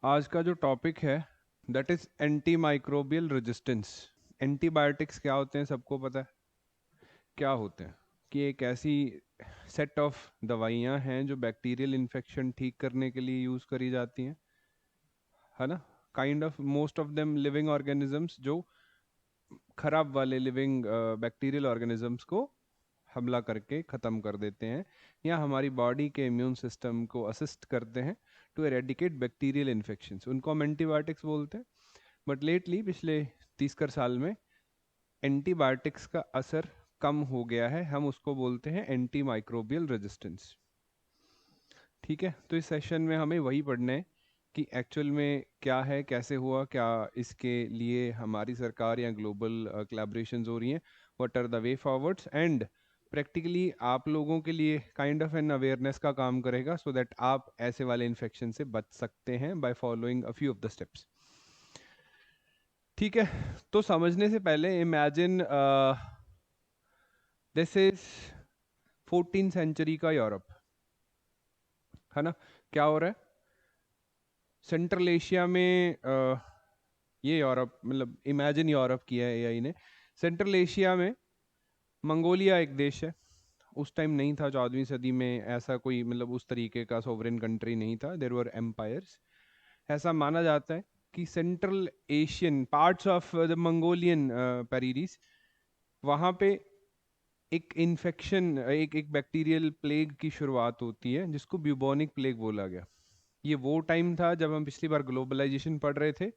आज का जो टॉपिक है that is anti microbial resistance. Antibiotics क्या होते हैं सबको पता है क्या होते हैं? कि एक ऐसी सेट ऑफ दवाइयां हैं जो बैक्टीरियल इन्फेक्शन ठीक करने के लिए यूज करी जाती हैं, है ना। Kind of most of them living organisms जो खराब वाले लिविंग बैक्टीरियल ऑर्गेनिजम्स को हमला करके ख़त्म कर देते हैं या हमारी बॉडी के इम्यून सिस्टम को असिस्ट करते हैं टू एरेडिकेट बैक्टीरियल इन्फेक्शंस। उनको हम एंटीबायोटिक्स बोलते हैं। बट लेटली पिछले 30 साल में एंटीबायोटिक्स का असर कम हो गया है, हम उसको बोलते हैं एंटी माइक्रोबियल रेजिस्टेंस। ठीक है, तो इस सेशन में हमें वही पढ़ना है कि एक्चुअल में क्या है, कैसे हुआ, क्या इसके लिए हमारी सरकार या ग्लोबल कोलैबोरेशंस हो रही हैं, what are the way forwards, and practically आप लोगों के लिए काइंड ऑफ एन अवेयरनेस का काम करेगा सो दैट आप ऐसे वाले इन्फेक्शन से बच सकते हैं by following a few of the steps. ठीक है, तो समझने से पहले इमेजिन दिस इज 14 सेंचुरी का यूरोप, है ना। क्या हो रहा है सेंट्रल एशिया में? ये यूरोप मतलब इमेजिन यूरोप किया है एआई ने। सेंट्रल एशिया में मंगोलिया एक देश है। उस टाइम नहीं था, 14वीं सदी में ऐसा कोई मतलब उस तरीके का सोवरेन कंट्री नहीं था, देयर वर एम्पायर्स। ऐसा माना जाता है कि central Asian parts of the Mongolian prairies, वहाँ पे एक इन्फेक्शन, एक बैक्टीरियल प्लेग की शुरुआत होती है जिसको ब्यूबोनिक प्लेग बोला गया। ये वो टाइम था जब हम पिछली बार ग्लोबलाइजेशन पढ़ रहे थे,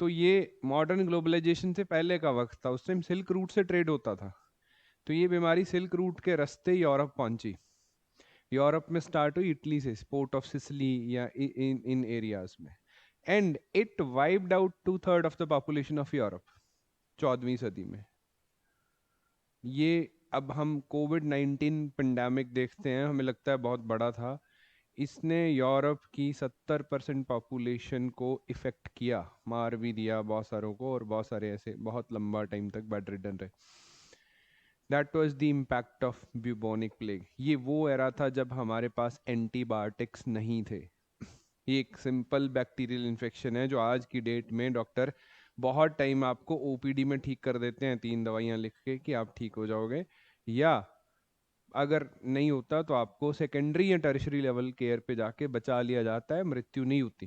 तो ये मॉडर्न ग्लोबलाइजेशन से पहले का वक्त था। उस टाइम सिल्क रूट से ट्रेड होता था, तो ये बीमारी सिल्क रूट के रास्ते यूरोप पहुंची। यूरोप में स्टार्ट हुई इटली से, पोर्ट ऑफ सिसिली या इन इन एरियाज में, and it wiped out 2/3 of the population of Europe 14वीं सदी में। ये अब हम कोविड-19 पेंडेमिक देखते हैं, हमें लगता है बहुत बड़ा था। इसने यूरोप की 70% पॉपुलेशन को इफेक्ट किया, मार भी दिया बहुत सारों को, और बहुत सारे ऐसे बहुत लंबा टाइम तक बेड रिडन रहे। That was the impact of bubonic plague. ये वो एरा था जब हमारे पास एंटीबायोटिक्स नहीं थे। ये एक सिंपल बैक्टीरियल इन्फेक्शन है जो आज की डेट में डॉक्टर बहुत टाइम आपको ओपीडी में ठीक कर देते हैं 3 दवाइयाँ लिख के कि आप ठीक हो जाओगे, या अगर नहीं होता तो आपको सेकेंडरी या टर्शरी लेवल केयर पे जाके बचा लिया जाता है, मृत्यु नहीं होती।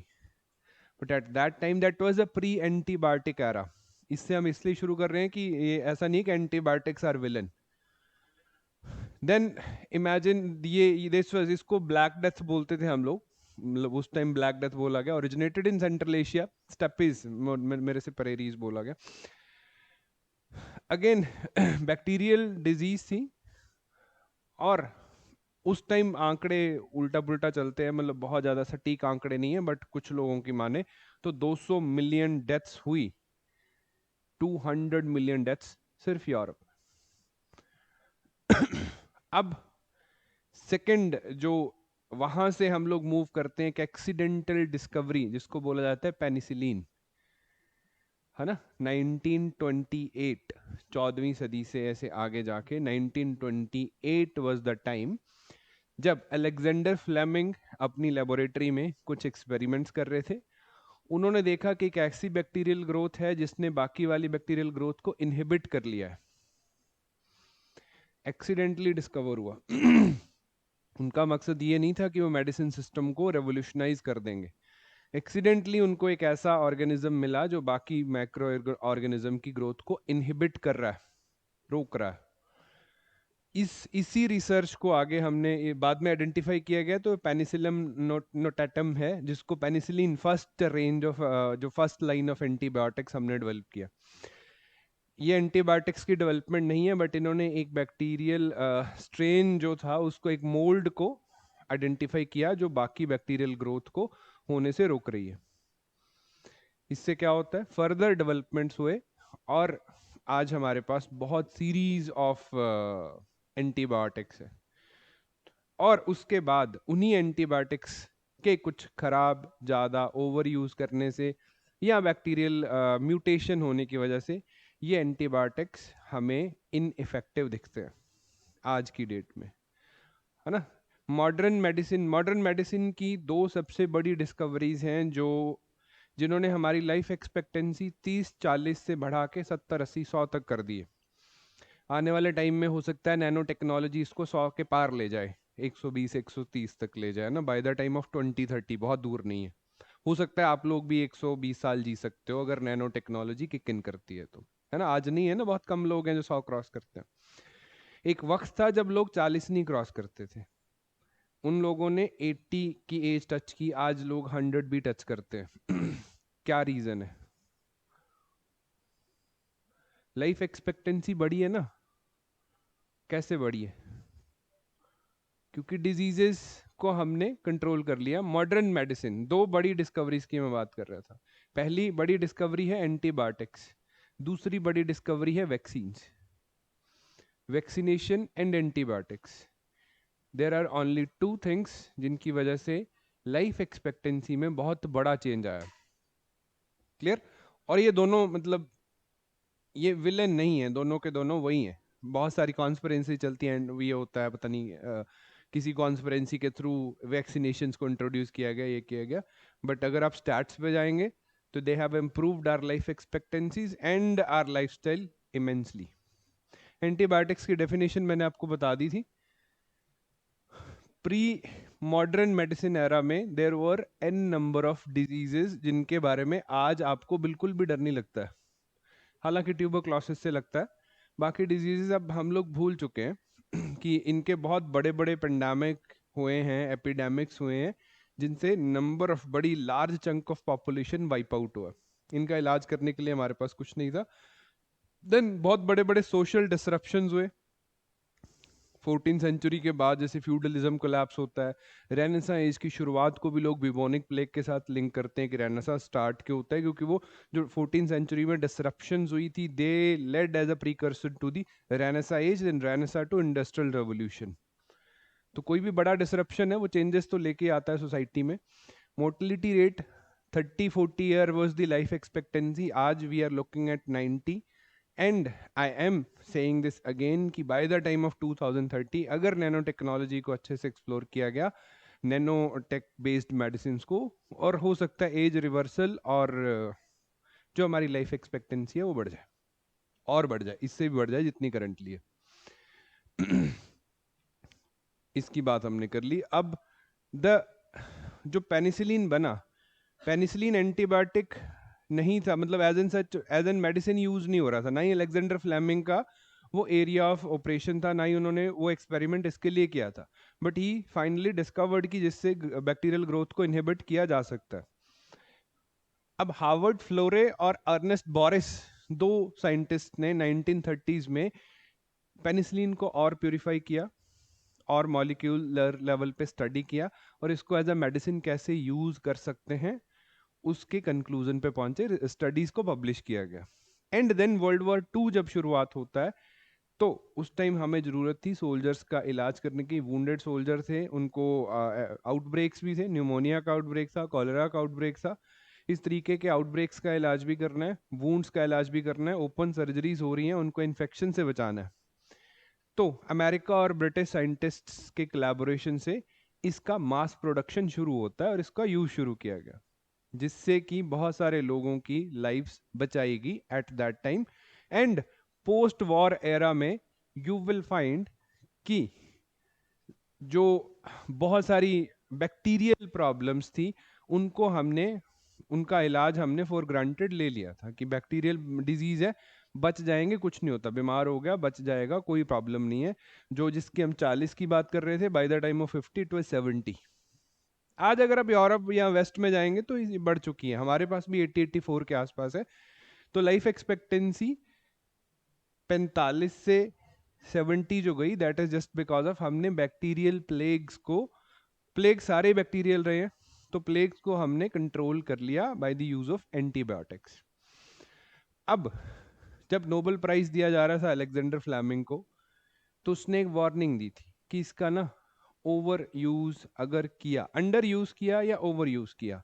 But at that time that was a pre antibiotic era. इससे हम इसलिए शुरू कर रहे हैं कि ये ऐसा नहीं कि antibiotics are villain. Then imagine ये दिस वाज, इसको ब्लैक डेथ बोलते थे हम लोग, मतलब उस टाइम ब्लैक डेथ बोला गया। Originated in central Asia, steppes मेरे से परेरीज बोला गया। अगेन बैक्टीरियल डिजीज थी, और उस टाइम आंकड़े उल्टा पुल्टा चलते हैं, मतलब बहुत ज्यादा सटीक आंकड़े नहीं है, बट कुछ लोगों की माने तो 200 मिलियन डेथ्स हुई, 200 मिलियन डेथ्स सिर्फ यूरोप। अब सेकंड जो वहां से हम लोग मूव करते हैं, एक एक्सीडेंटल डिस्कवरी जिसको बोला जाता है पेनिसिलिन, है ना। 1928, 14वीं सदी से ऐसे आगे जाके 1928 वाज द टाइम जब अलेक्जेंडर फ्लेमिंग अपनी लेबोरेटरी में कुछ एक्सपेरिमेंट्स कर रहे थे। उन्होंने देखा कि एक ऐसी बैक्टीरियल ग्रोथ है जिसने बाकी वाली बैक्टीरियल ग्रोथ को इनहिबिट कर लिया है। एक्सीडेंटली डिस्कवर हुआ। उनका मकसद ये नहीं था कि वो मेडिसिन सिस्टम को रेवोल्यूशनाइज कर देंगे। एक्सीडेंटली उनको एक ऐसा ऑर्गेनिज्म मिला जो बाकी मैक्रो ऑर्गेनिज्म की ग्रोथ को इनहिबिट कर रहा है, रोक रहा है। इसी रिसर्च को आगे हमने बाद में आइडेंटिफाई किया गया, तो पेनिसिलम नोटाटम है जिसको पेनिसिलिन फर्स्ट रेंज ऑफ जो फर्स्ट लाइन ऑफ एंटीबायोटिक्स हमने डेवलप किया। ये एंटीबायोटिक्स की डेवलपमेंट नहीं है, बट इन्होंने एक बैक्टीरियल स्ट्रेन जो था उसको, एक मोल्ड को आइडेंटिफाई किया जो बाकी बैक्टीरियल ग्रोथ को होने से रोक रही है। इससे क्या होता है, फर्दर डेवलपमेंट्स हुए, और आज हमारे पास बहुत सीरीज ऑफ एंटीबायोटिक्स है। और उसके बाद उन्हीं एंटीबायोटिक्स के कुछ खराब, ज़्यादा ओवर यूज करने से या बैक्टीरियल म्यूटेशन होने की वजह से ये एंटीबायोटिक्स हमें इनइफेक्टिव दिखते हैं आज की डेट में, है ना। मॉडर्न मेडिसिन की दो सबसे बड़ी डिस्कवरीज हैं जो जिन्होंने हमारी लाइफ एक्सपेक्टेंसी 30-40 से बढ़ा के 70-80-100 तक कर दी है। आने वाले टाइम में हो सकता है नैनो टेक्नोलॉजी इसको 100 के पार ले जाए, 120-130 तक ले जाए ना, बाय द टाइम ऑफ 2030, बहुत दूर नहीं है। हो सकता है आप लोग भी 120 साल जी सकते हो अगर नैनो टेक्नोलॉजी किक इन करती है तो, है ना। आज नहीं है ना, बहुत कम लोग हैं जो 100 क्रॉस करते हैं। एक वक्त था जब लोग 40 नहीं क्रॉस करते थे, उन लोगों ने 80 की एज टच की, आज लोग 100 भी टच करते हैं। क्या रीजन है? लाइफ एक्सपेक्टेंसी बढ़ी है ना। कैसे बढ़ी है? क्योंकि डिजीजेस को हमने कंट्रोल कर लिया। मॉडर्न मेडिसिन, दो बड़ी डिस्कवरीज की मैं बात कर रहा था। पहली बड़ी डिस्कवरी है एंटीबायोटिक्स, दूसरी बड़ी डिस्कवरी है vaccines. Vaccination and antibiotics, there are only two things जिनकी वजह से लाइफ एक्सपेक्टेंसी में बहुत बड़ा चेंज आया। क्लियर? और ये दोनों मतलब ये विलेन नहीं है, दोनों के दोनों वही हैं। बहुत सारी कॉन्स्पिरेंसी चलती है एंड ये होता है पता नहीं किसी कॉन्स्पिरेंसी के थ्रू वैक्सीनेशंस को इंट्रोड्यूस किया गया, ये किया गया। बट अगर आप स्टैट्स पे जाएंगे तो they have improved our life expectancies and our lifestyle immensely. Antibiotics की डेफिनेशन मैंने आपको बता दी थी। प्री मॉडर्न मेडिसिन एरा में there were an number of diseases जिनके बारे में आज आपको बिल्कुल भी डर नहीं लगता है। हालांकि ट्यूबरक्लोसिस से लगता है, बाकी डिजीजेस अब हम लोग भूल चुके हैं कि इनके बहुत बड़े बड़े पेंडेमिक हुए हैं, एपिडेमिक्स हुए हैं, जिनसे नंबर ऑफ बड़ी large chunk of population wipe out हुआ। इनका इलाज करने के लिए हमारे पास कुछ नहीं था। देन बहुत बड़े बड़े सोशल डिसरप्शंस हुए 14 सेंचुरी के बाद, जैसे फ्यूडलिज्म कोलैप्स होता है। रेनेसा एज की शुरुआत को भी लोग बिबोनिक प्लेग के साथ लिंक करते हैं कि रेनेसा स्टार्ट क्यों होता है, क्योंकि वो जो 14 सेंचुरी में डिसरप्शंस हुई थी, they led as a precursor to the Renaissance age and Renaissance to industrial revolution. तो कोई भी बड़ा डिसरप्शन है वो चेंजेस तो लेके आता है सोसाइटी में। Mortality rate 30-40 year was the life expectancy, आज we are looking at 90। And I am saying this again कि बाय द टाइम ऑफ 2030 अगर नैनो टेक्नोलॉजी को अच्छे से एक्सप्लोर किया गया, नैनो टेक बेस्ड मेडिसिन को, और हो सकता है एज रिवर्सल और जो हमारी लाइफ एक्सपेक्टेंसी है वो बढ़ जाए, और बढ़ जाए, इससे भी बढ़ जाए जितनी करंटली है। इसकी बात हमने कर ली। अब द जो पेनिसिलिन बना, पेनिसिलिन एंटीबायोटिक नहीं था, मतलब as an such as an medicine use नहीं हो रहा था। ना ही अलेक्जेंडर फ्लेमिंग का वो एरिया ऑफ ऑपरेशन था, ना ही उन्होंने वो एक्सपेरिमेंट इसके लिए किया था। बट ही फाइनली डिस्कवर्ड कि जिससे बैक्टीरियल ग्रोथ को इनहिबिट किया जा सकता है। अब हार्वर्ड फ्लोरे और अर्नेस्ट बोरिस, दो साइंटिस्ट ने 1930s में पेनिसिलिन को और प्यूरिफाई किया और मॉलिक्यूलर लेवल पे स्टडी किया, और इसको एज अ मेडिसिन कैसे यूज कर सकते हैं उसके कंक्लूजन पे पहुंचे, स्टडीज को पब्लिश किया गया। एंड देन वर्ल्ड वॉर 2 जब शुरुआत होता है, तो उस टाइम हमें जरूरत थी सोल्जर्स का इलाज करने की। वुंडेड सोल्जर थे, उनको आउटब्रेक्स भी थे, न्यूमोनिया का आउटब्रेक था, कॉलेरा का आउटब्रेक था। इस तरीके के आउटब्रेक्स का इलाज भी करना है, वुंड्स का इलाज भी करना है, ओपन सर्जरीज हो रही हैं, उनको इन्फेक्शन से बचाना है। तो अमेरिका और ब्रिटिश साइंटिस्ट्स के कोलैबोरेशन से इसका मास प्रोडक्शन शुरू होता है और इसका यूज शुरू किया गया, जिससे कि बहुत सारे लोगों की लाइफ्स बचाएगी at that time. And post war era में यू विल फाइंड कि जो बहुत सारी बैक्टीरियल प्रॉब्लम्स थी उनको हमने, उनका इलाज हमने फॉर ग्रांटेड ले लिया था कि बैक्टीरियल डिजीज है, बच जाएंगे, कुछ नहीं होता, बीमार हो गया बच जाएगा, कोई प्रॉब्लम नहीं है। जो जिसकी हम 40 की बात कर रहे थे, bye the time of 50 it was 70। आज अगर आप यूरोप या वेस्ट में जाएंगे तो ये बढ़ चुकी है, हमारे पास भी 80-84 के आसपास है। तो लाइफ एक्सपेक्टेंसी 45 से 70 जो गई, that is just because of हमने बैक्टीरियल प्लेग्स को, प्लेग सारे बैक्टीरियल रहे हैं, तो प्लेग्स को हमने कंट्रोल कर लिया by the use of antibiotics. अब जब नोबेल प्राइज दिया जा रहा था अलेक्जेंडर फ्लेमिंग को, तो उसने एक वार्निंग दी थी कि इसका ना ओवर यूज अगर किया, अंडर यूज किया या ओवर यूज किया,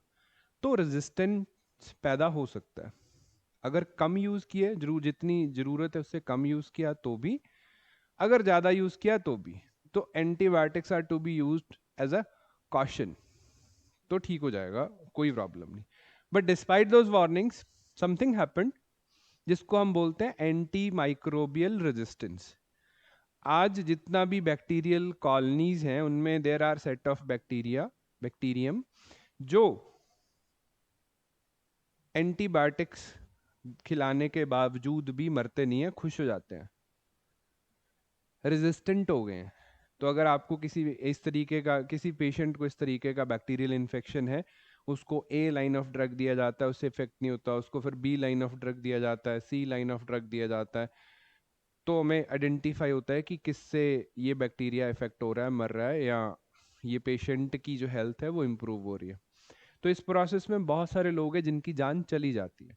तो रेजिस्टेंस पैदा हो सकता है। अगर कम यूज किए, जितनी जरूरत है उससे कम यूज किया तो भी, अगर ज्यादा यूज किया तो भी। तो antibiotics are to be used as a caution, तो ठीक हो जाएगा, कोई प्रॉब्लम नहीं। But despite those warnings something happened, जिसको हम बोलते हैं एंटी माइक्रोबियल रेजिस्टेंस। आज जितना भी बैक्टीरियल कॉलोनीज हैं उनमें there are set of bacterium जो एंटीबायोटिक्स खिलाने के बावजूद भी मरते नहीं है, खुश हो जाते हैं, रेजिस्टेंट हो गए हैं। तो अगर आपको किसी पेशेंट को इस तरीके का बैक्टीरियल इन्फेक्शन है, उसको ए लाइन ऑफ ड्रग दिया जाता है, उससे इफेक्ट नहीं होता, उसको फिर बी लाइन ऑफ ड्रग दिया जाता है, सी लाइन ऑफ ड्रग दिया जाता है, तो हमें आइडेंटिफाई होता है कि किससे ये बैक्टीरिया इफेक्ट हो रहा है, मर रहा है, या ये पेशेंट की जो हेल्थ है वो इम्प्रूव हो रही है। तो इस प्रोसेस में बहुत सारे लोग हैं जिनकी जान चली जाती है।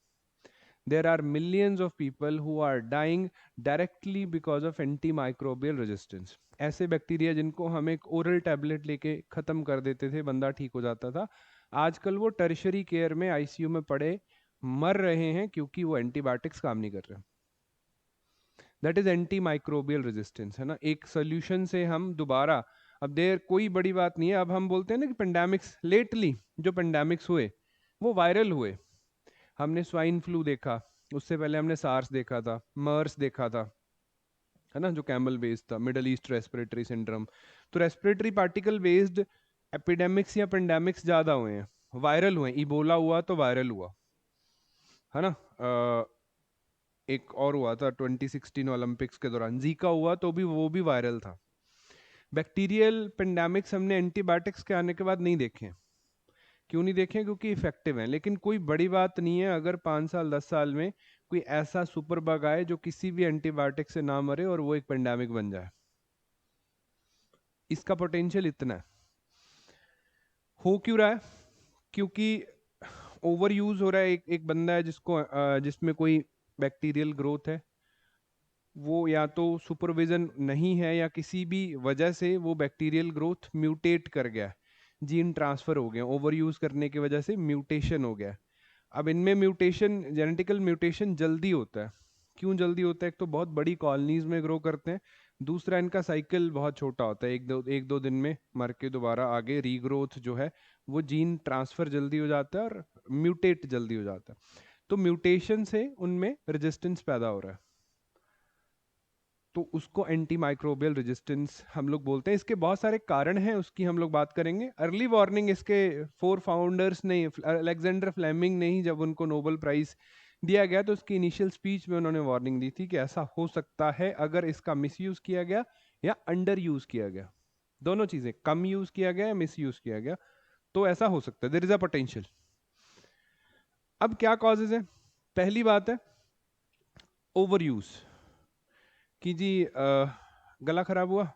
There are millions of people who are dying directly because of antimicrobial resistance. ऐसे बैक्टीरिया जिनको हम एक ओरल टैबलेट लेके खत्म कर देते थे, बंदा ठीक हो जाता था, आजकल वो टर्शरी केयर में आईसीयू में पड़े मर रहे हैं क्योंकि वो एंटीबायोटिक्स काम नहीं कर रहे। That is anti microbial resistance, है ना। एक सोल्यूशन से हम दोबारा, अब देर कोई बड़ी बात नहीं है, अब हम बोलते हैं ना कि पेंडेमिक्स, लेटली जो पेंडेमिक्स हुए वो वायरल हुए। हमने स्वाइन फ्लू देखा, उससे पहले हमने सार्स देखा था, मर्स देखा था, है ना, जो कैमल बेस्ड था, मिडल ईस्ट रेस्पिरेटरी सिंड्रोम। तो रेस्पिरेटरी पार्टिकल बेस्ड एपिडेमिक्स या पेंडेमिक्स ज्यादा हुए हैं, वायरल हुए। इबोला हुआ तो वायरल हुआ, है ना। एक और हुआ था 2016 ओलंपिक्स के दौरान, जीका हुआ तो भी वो भी वायरल था। बैक्टीरियल पेंडेमिक्स हमने एंटीबायोटिक्स के आने के बाद नहीं देखे। क्यों नहीं देखे? क्योंकि इफेक्टिव हैं। लेकिन कोई बड़ी बात नहीं है अगर 5 साल 10 साल में कोई ऐसा सुपर बग आए जो किसी भी एंटीबायोटिक से ना मरे और वो एक पेंडेमिक बन जाए। इसका पोटेंशियल इतना है। हो क्यों रहा है? क्योंकि ओवर यूज हो रहा है। एक बंदा है जिसमें कोई बैक्टीरियल ग्रोथ है, वो या तो सुपरविजन नहीं है या किसी भी वजह से वो बैक्टीरियल ग्रोथ म्यूटेट कर गया, जीन ट्रांसफर हो गया, ओवर यूज करने की वजह से म्यूटेशन हो गया। अब इनमें म्यूटेशन, जेनेटिकल म्यूटेशन जल्दी होता है। क्यों जल्दी होता है? एक तो बहुत बड़ी कॉलोनीज में ग्रो करते हैं, दूसरा इनका साइकिल बहुत छोटा होता है, एक दो दिन में मर के दोबारा आगे रीग्रोथ जो है, वो जीन ट्रांसफर जल्दी हो जाता है और म्यूटेट जल्दी हो जाता है। तो म्यूटेशन से उनमें रेजिस्टेंस पैदा हो रहा है, तो उसको एंटी माइक्रोबियल रेजिस्टेंस हम लोग बोलते हैं। इसके बहुत सारे कारण हैं, उसकी हम लोग बात करेंगे। अर्ली वार्निंग इसके 4 फाउंडर्स ने, अलेक्जेंडर फ्लेमिंग ने ही, जब उनको नोबेल प्राइज दिया गया तो उसकी इनिशियल स्पीच में उन्होंने वार्निंग दी थी कि ऐसा हो सकता है अगर इसका मिसयूज किया गया या अंडर यूज किया गया, दोनों चीजें, कम यूज किया गया या मिस यूज किया गया, तो ऐसा हो सकता है, देयर इज अ पोटेंशियल। अब क्या कॉजेज है? पहली बात है ओवर यूज, कि जी गला खराब हुआ,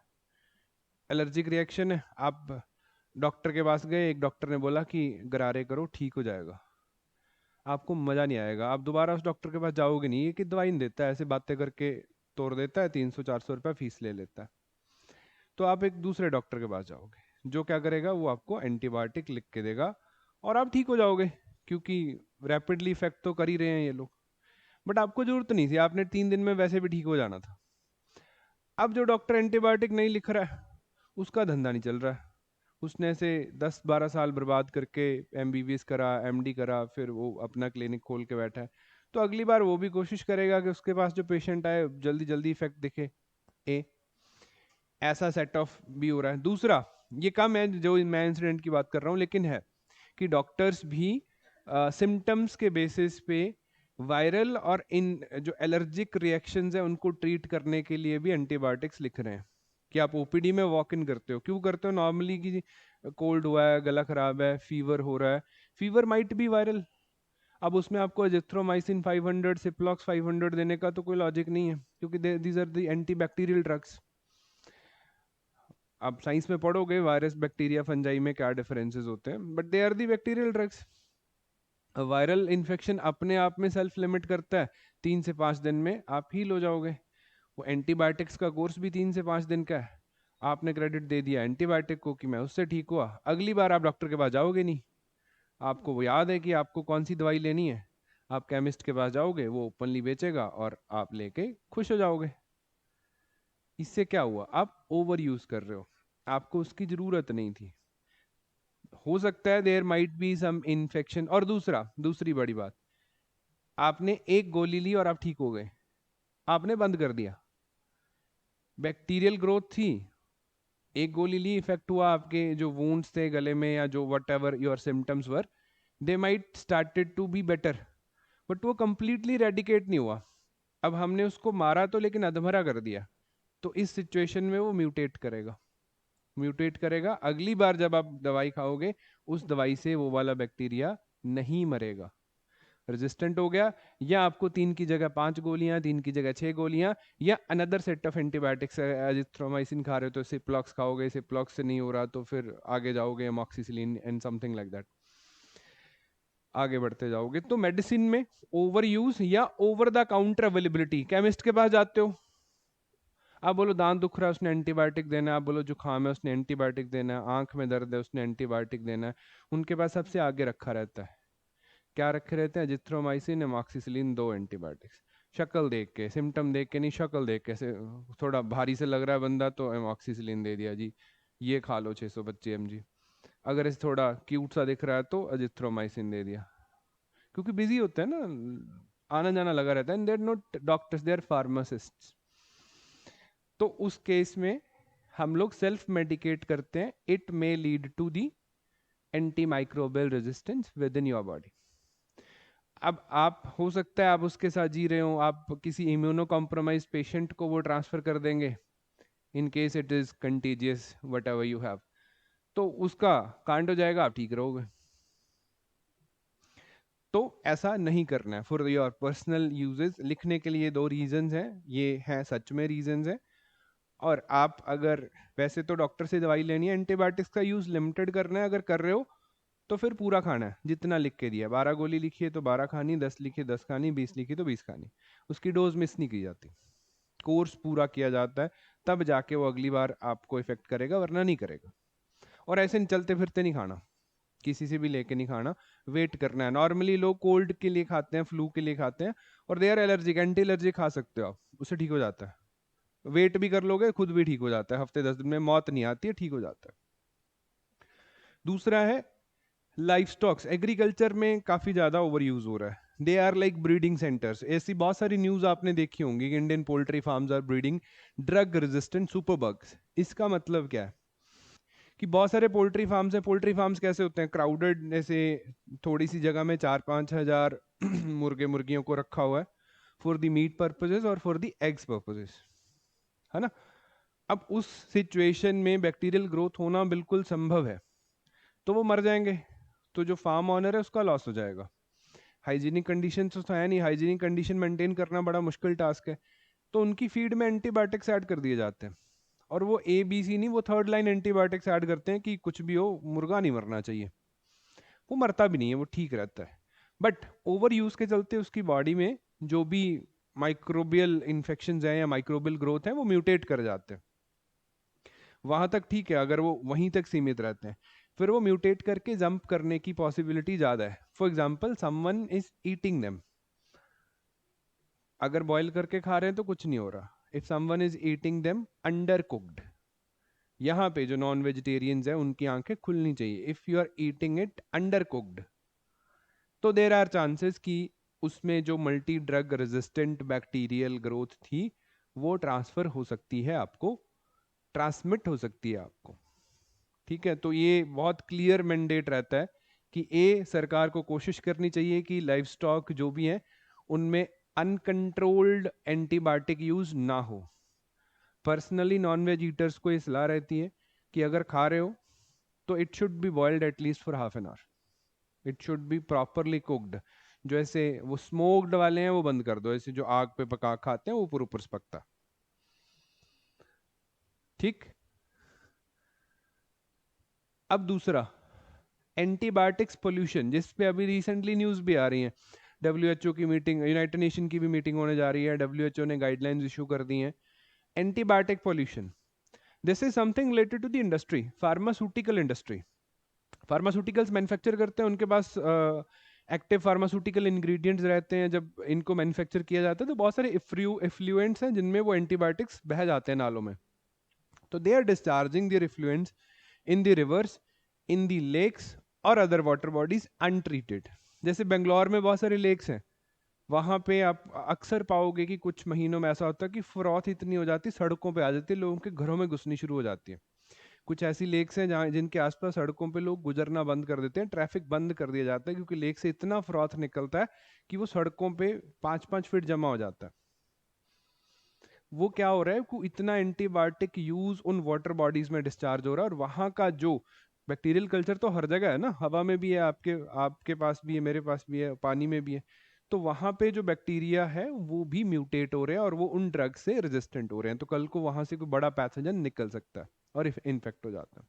एलर्जिक रिएक्शन है, आप डॉक्टर के पास गए, एक डॉक्टर ने बोला कि गरारे करो ठीक हो जाएगा, आपको मजा नहीं आएगा, आप दोबारा उस डॉक्टर के पास जाओगे नहीं। ये कि दवाई नहीं देता है, ऐसे बातें करके तोड़ देता है, 300-400 रुपया फीस ले लेता है। तो आप एक दूसरे डॉक्टर के पास जाओगे, जो क्या करेगा, वो आपको एंटीबायोटिक लिख के देगा और आप ठीक हो जाओगे, क्योंकि रैपिडली इफेक्ट तो कर ही रहे हैं ये लोग। बट आपको जरूरत नहीं थी, आपने 3 दिन में वैसे भी ठीक हो जाना था। अब जो डॉक्टर एंटीबायोटिक नहीं लिख रहा है, उसका धंधा नहीं चल रहा है, उसने ऐसे 10-12 साल बर्बाद करके एमबीबीएस करा, एमडी करा, फिर वो अपना क्लिनिक खोल के बैठा है। तो अगली बार वो भी कोशिश करेगा कि उसके पास जो पेशेंट आए जल्दी जल्दी इफेक्ट दिखे। ए ऐसा सेट ऑफ भी हो रहा है। दूसरा, ये कम है जो मैं इंसिडेंट की बात कर रहा हूँ, लेकिन है कि डॉक्टर्स भी सिम्टम्स के बेसिस पे वायरल और इन जो एलर्जिक रिएक्शंस है उनको ट्रीट करने के लिए भी एंटीबायोटिक्स लिख रहे हैं। कि आप ओपीडी में वॉक इन करते हो, क्यों करते हो? नॉर्मली कि कोल्ड हुआ है, गला खराब है, फीवर हो रहा है, फीवर माइट बी वायरल। अब उसमें आपको एजिथ्रोमाइसिन 500, सिप्लॉक्स 500 देने का तो कोई लॉजिक नहीं है, क्योंकि these are the antibacterial drugs. आप साइंस में पढ़ोगे वायरस, बैक्टीरिया, फंजाई में क्या डिफरेंसेस होते हैं, but they are the bacterial drugs. Viral infection अपने आप में सेल्फ लिमिट करता है, 3 से 5 दिन में आप हील हो जाओगे। वो एंटीबायोटिक्स का कोर्स भी 3 से 5 दिन का है। आपने क्रेडिट दे दिया एंटीबायोटिक को कि मैं उससे ठीक हुआ, अगली बार आप डॉक्टर के पास जाओगे नहीं। आपको वो याद है कि आपको कौन सी दवाई लेनी है, आप केमिस्ट के पास जाओगे, वो ओपनली बेचेगा और आप लेके खुश हो जाओगे। इससे क्या हुआ, आप ओवर यूज कर रहे हो, आपको उसकी जरूरत नहीं थी। हो सकता है there might be some infection. और दूसरी बड़ी बात, आपने एक गोली ली और आप ठीक हो गए, आपने बंद कर दिया, बैक्टीरियल ग्रोथ थी, एक गोली ली, इफेक्ट हुआ, आपके जो वुंड्स थे गले में या जो whatever your symptoms were, they might started to be better, but वो कंप्लीटली रेडिकेट नहीं हुआ। अब हमने उसको मारा तो, लेकिन अधमरा कर दिया। तो इस सिचुएशन में वो म्यूटेट करेगा, म्यूटेट करेगा। अगली बार जब आप दवाई खाओगे, उस दवाई से वो वाला बैक्टीरिया नहीं मरेगा, रेजिस्टेंट हो गया। या आपको 3 की जगह 5 गोलियां, 3 की जगह 6 गोलियां, या another set of antibiotics, azithromycin खा रहे हो तो सिप्लॉक्स खाओगे, सिप्लॉक्स से नहीं हो रहा तो फिर आगे जाओगे amoxicillin and something like that, आगे बढ़ते जाओगे। तो मेडिसिन में ओवर यूज या over the counter availability, chemist के पास जाते हो, आप बोलो दांत दुख रहा है उसने एंटीबायोटिक देना है, आप बोलो जुकाम है उसने एंटीबायोटिक देना है, आंख में दर्द है उसने एंटीबायोटिक देना है, उनके पास सबसे आगे रखा रहता है, क्या रखे रहते हैं, जिथ्रोमाइसिन एमॉक्सिसिलिन, 2 एंटीबायोटिक्स। शक्ल देख के, सिम्टम देख के नहीं, शक्ल देख के, थोड़ा भारी से लग रहा है बंदा तो एमॉक्सिसिलिन दे दिया जी, ये खा लो 625 mg। अगर इसे थोड़ा क्यूट सा दिख रहा है तो अजिथ्रोमाइसिन दे दिया, क्योंकि बिजी होते हैं ना, आना जाना लगा रहता है, and there not doctors, there pharmacist. तो उस केस में हम लोग सेल्फ मेडिकेट करते हैं, it may lead to the antimicrobial resistance within your body. अब आप, हो सकता है आप उसके साथ जी रहे हो, आप किसी इम्यूनो कॉम्प्रोमाइज पेशेंट को वो ट्रांसफर कर देंगे, in case it is contiguous what ever you have, तो उसका कांड हो जाएगा, आप ठीक रहोगे। तो ऐसा नहीं करना है फॉर योर पर्सनल यूजेस। लिखने के लिए 2 रीजंस हैं, ये हैं सच में रीजंस हैं। और आप अगर, वैसे तो डॉक्टर से दवाई लेनी है, एंटीबायोटिक्स का यूज लिमिटेड करना है, अगर कर रहे हो तो फिर पूरा खाना है जितना लिख के दिया, 12 गोली लिखी है तो 12 खानी, 10 लिखी 10 खानी, 20 लिखी तो 20 खानी, उसकी डोज मिस नहीं की जाती, कोर्स पूरा किया जाता है, तब जाके वो अगली बार आपको इफेक्ट करेगा, वरना नहीं करेगा। और ऐसे नहीं चलते फिरते नहीं खाना, किसी से भी लेके नहीं खाना, वेट करना है। नॉर्मली लोग कोल्ड के लिए खाते हैं, फ्लू के लिए खाते हैं, और they are allergic, anti allergy खा सकते हो आप, उससे ठीक हो जाता है। वेट भी कर लोगे, खुद भी ठीक हो जाता है, हफ्ते 10 दिन में मौत नहीं आती है, ठीक हो जाता है। दूसरा है लाइफ स्टॉक्स, एग्रीकल्चर में काफी ज्यादा ओवर यूज हो रहा है, they are like breeding centres. ऐसी बहुत सारी न्यूज आपने देखी होंगी कि Indian poultry farms are breeding drug resistant superbugs. इसका मतलब क्या है कि बहुत सारे पोल्ट्री फार्म्स हैं, पोल्ट्री फार्म्स कैसे होते हैं, क्राउडेड, जैसे थोड़ी सी जगह में 4-5 हजार मुर्गे मुर्गियों को रखा हुआ है फॉर द मीट पर्पजेस और फॉर द एग्स पर्पजेस, है ना। अब उस सिचुएशन में बैक्टीरियल ग्रोथ होना बिल्कुल संभव है, तो वो मर जाएंगे, तो जो फार्म ऑनर है उसका लॉस हो जाएगा। हाइजीनिक कंडीशन तो है नहीं, हाइजीनिक कंडीशन मेंटेन करना बड़ा मुश्किल टास्क है, तो उनकी फीड में एंटीबायोटिक्स ऐड कर दिए जाते हैं। और वो ABC नहीं, वो थर्ड लाइन एंटीबायोटिक्स ऐड करते हैं कि कुछ भी हो, मुर्गा नहीं मरना चाहिए। वो मरता भी नहीं है, वो ठीक रहता है, बट ओवर यूज के चलते उसकी बॉडी में जो भी माइक्रोबियल इन्फेक्शन है या माइक्रोबियल ग्रोथ है वो म्यूटेट कर जाते हैं। वहां तक ठीक है, अगर वो वहीं तक सीमित रहते हैं, फिर वो म्यूटेट करके जंप करने की पॉसिबिलिटी ज्यादा है। For example, someone is eating them, अगर बॉईल करके खा रहे हैं तो कुछ नहीं हो रहा, if someone is eating them under cooked, यहाँ पे जो नॉन वेजिटेरियंस है उनकी आंखें खुलनी चाहिए, if you are eating it undercooked, तो देर आर चांसेस कि उसमें जो multidrug resistant bacterial growth थी वो ट्रांसफर हो सकती है, आपको ट्रांसमिट हो सकती है आपको। ठीक है, तो ये बहुत क्लियर मैंडेट रहता है कि सरकार को कोशिश करनी चाहिए कि लाइफ स्टॉक जो भी है उनमें अनकंट्रोल्ड एंटीबायोटिक यूज ना हो। पर्सनली नॉन वेज ईटर्स को ये सलाह रहती है कि अगर खा रहे हो तो it should be boiled at least for half an hour, it should be properly cooked. जो ऐसे वो स्मोक्ड वाले हैं वो बंद कर दो, ऐसे जो आग पे पका खाते हैं वो ऊपर ऊपर से पकता। ठीक। अब दूसरा, एंटीबायोटिक्स पोल्यूशन, जिस पे अभी रिसेंटली न्यूज भी आ रही है, WHO की मीटिंग, यूनाइटेड नेशन की भी मीटिंग होने जा रही है, WHO ने गाइडलाइंस इशू कर दी हैं। Antibiotic pollution, this is something related to the industry, pharmaceutical industry. Pharmaceuticals manufacture करते हैं, उनके पास एक्टिव फार्मास्यूटिकल इंग्रेडिएंट्स रहते हैं, जब इनको मैन्युफैक्चर किया जाता है तो बहुत सारे इफ्लुएंट्स हैं जिनमें वो एंटीबायोटिक्स बह जाते हैं नालों में, तो they are discharging their effluents in the rivers, in the lakes और अदर वाटर बॉडीज अनट्रीटेड। जैसे बेंगलोर में बहुत सारे लेक्स हैं, वहां पे आप अक्सर पाओगे कि कुछ महीनों में ऐसा होता है कि फ्रॉथ इतनी हो जाती है, सड़कों पे आ जाती है, लोगों के घरों में घुसनी शुरू हो जाती है। कुछ ऐसी लेक्स हैं जहाँ जिनके आसपास सड़कों पे लोग गुजरना बंद कर देते हैं, ट्रैफिक बंद कर दिया जाता है, क्योंकि लेक से इतना फ्रॉथ निकलता है कि वो सड़कों पे 5-5 फीट जमा हो जाता है। वो क्या हो रहा है कि इतना एंटीबायोटिक यूज उन वाटर बॉडीज में डिस्चार्ज हो रहा है, और वहां का जो बैक्टीरियल कल्चर तो हर जगह है ना, हवा में भी है, आपके आपके पास भी है, मेरे पास भी है, पानी में भी है, तो वहां पे जो बैक्टीरिया है वो भी म्यूटेट हो रहे हैं और वो उन ड्रग से रेजिस्टेंट हो रहे हैं, तो कल को वहां से कोई बड़ा पैथोजन निकल सकता है और इन्फेक्ट हो जाता है।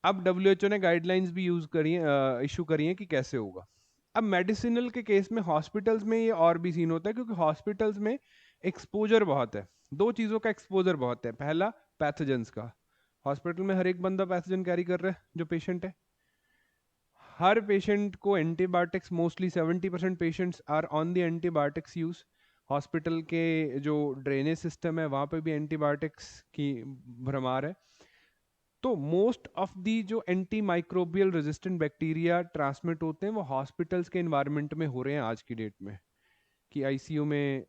अब डब्ल्यूएचओ ने गाइडलाइंस भी यूज करी है, इशू करी है कि कैसे होगा। अब मेडिसिनल के केस में हॉस्पिटल्स में ये और भी सीन होता है, क्योंकि हॉस्पिटल्स में एक्सपोजर बहुत है, दो चीज़ों का एक्सपोजर बहुत है। पहला, पैथोजेंस का, हॉस्पिटल में हर एक बंदा पैथोजन कैरी कर रहा है जो पेशेंट है, हर पेशेंट को antibiotics, mostly 70% patients are on the antibiotics use. Hospital के जो ड्रेनेज सिस्टम है वहाँ पे भी एंटीबायोटिक्स की भरमार है। तो मोस्ट ऑफ दी जो anti microbial resistant bacteria transmit होते हैं वो हॉस्पिटल्स के इन्वायरमेंट में हो रहे हैं आज की डेट में, कि आईसीयू में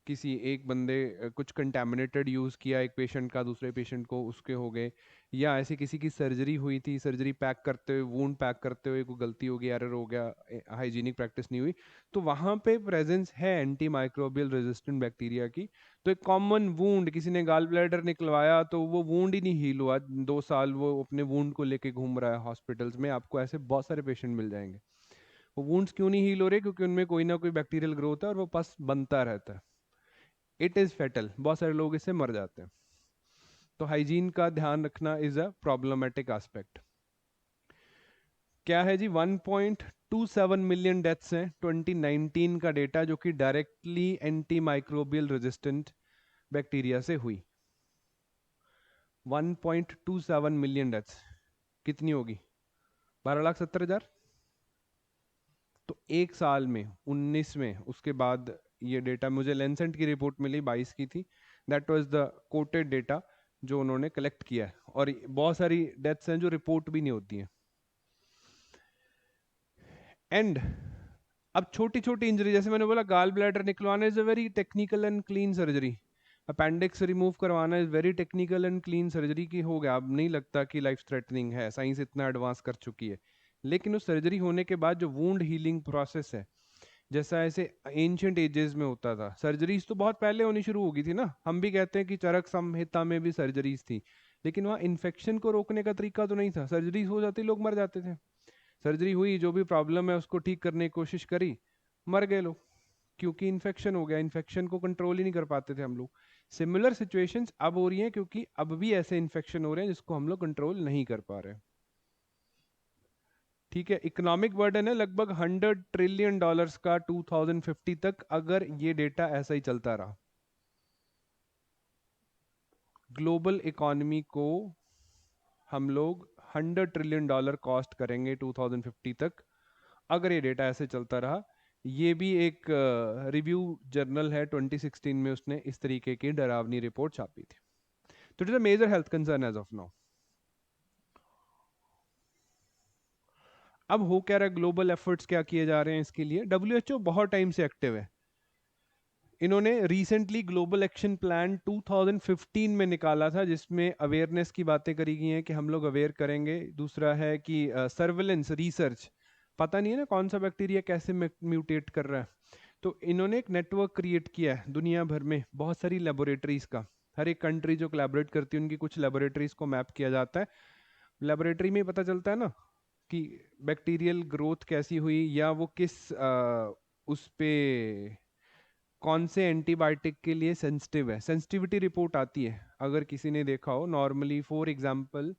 किसी एक बंदे कुछ कंटेमिनेटेड यूज़ किया एक पेशेंट का, दूसरे पेशेंट को उसके हो गए, या ऐसे किसी की सर्जरी हुई थी, सर्जरी पैक करते हुए, वूंड पैक करते हुए कोई गलती हो गई, एरर हो गया, हाइजीनिक प्रैक्टिस नहीं हुई, तो वहाँ पे प्रेजेंस है एंटी माइक्रोबियल रेजिस्टेंट बैक्टीरिया की। तो एक कॉमन वूंड, किसी ने गाल ब्लैडर निकलवाया तो वो वूंड ही नहीं हील हुआ, 2 साल वो अपने वूंड को लेके घूम रहा है हॉस्पिटल्स में, आपको ऐसे बहुत सारे पेशेंट मिल जाएंगे। वो वूंड्स क्यों नहीं हील हो रहे? क्योंकि उनमें कोई ना कोई बैक्टीरियल ग्रोथ है और वो पस बनता रहता है। इट इज़ फेटल, बहुत सारे लोग इससे मर जाते हैं। तो हाइजीन का ध्यान रखना इज अ प्रॉब्लमेटिक एस्पेक्ट। क्या है जी, 1.27 मिलियन डेथ्स हैं 2019 का डेटा, जो कि directly anti microbial resistant bacteria से हुई। 1.27 मिलियन डेथ्स कितनी होगी? 12,70,000। तो एक साल में 19 में, उसके बाद ये डेटा मुझे लेंसेंट की रिपोर्ट मिली 22 की थी, that was the coated data जो उन्होंने कलेक्ट किया है, और बहुत सारी डेथ्स हैं जो रिपोर्ट भी नहीं होती हैं। एंड अब छोटी छोटी इंजरी, जैसे मैंने बोला गाल ब्लैडर निकलवाना is a very technical and clean surgery, appendix remove करवाना is very technical and clean surgery की हो गया, अब नहीं लगता कि लाइफ थ्रेटनिंग है, साइंस इतना एडवांस कर चुकी है। लेकिन उस सर्जरी होने के बाद जो वूंड हीलिंग प्रोसेस है, जैसा ऐसे एंशियंट एजेस में होता था, सर्जरीज तो बहुत पहले होनी शुरू हो गई थी ना, हम भी कहते हैं कि चरक संहिता में भी सर्जरीज थी, लेकिन वहाँ इन्फेक्शन को रोकने का तरीका तो नहीं था, सर्जरीज हो जाती, लोग मर जाते थे। सर्जरी हुई, जो भी प्रॉब्लम है उसको ठीक करने की कोशिश करी, मर गए लोग, क्योंकि इन्फेक्शन हो गया, इन्फेक्शन को कंट्रोल ही नहीं कर पाते थे हम लोग। सिमिलर सिचुएशंस अब हो रही हैं, क्योंकि अब भी ऐसे इन्फेक्शन हो रहे हैं जिसको हम लोग कंट्रोल नहीं कर पा रहे। ठीक है, इकोनॉमिक बर्डन है लगभग $100 ट्रिलियन का 2050 तक, अगर ये डेटा ऐसा ही चलता रहा। ग्लोबल इकोनॉमी को हम लोग $100 ट्रिलियन कॉस्ट करेंगे 2050 तक, अगर ये डेटा ऐसे चलता रहा। ये भी एक रिव्यू जर्नल है 2016 में, उसने इस तरीके की डरावनी रिपोर्ट छापी थी। तो it is a major health concern as of now. अब हो क्या रहा है, ग्लोबल एफर्ट्स क्या किए जा रहे हैं इसके लिए? डब्ल्यूएचओ बहुत टाइम से एक्टिव है। इन्होंने रिसेंटली ग्लोबल एक्शन प्लान 2015 में निकाला था, जिसमें अवेयरनेस की बातें करी गई हैं कि हम लोग अवेयर करेंगे। दूसरा है कि सर्वेलेंस रिसर्च, पता नहीं है ना कौन सा बैक्टीरिया कैसे म्यूटेट कर रहा है, तो इन्होंने एक नेटवर्क क्रिएट किया है दुनिया भर में बहुत सारी लेबोरेटरीज का, हर एक कंट्री जो कोलैबोरेट करती है उनकी कुछ लेबोरेटरीज को मैप किया जाता है। लेबोरेटरी में पता चलता है ना कि बैक्टीरियल ग्रोथ कैसी हुई, या वो किस उस पे कौन से एंटीबायोटिक के लिए सेंसिटिव है, सेंसिटिविटी रिपोर्ट आती है अगर किसी ने देखा हो। Normally for example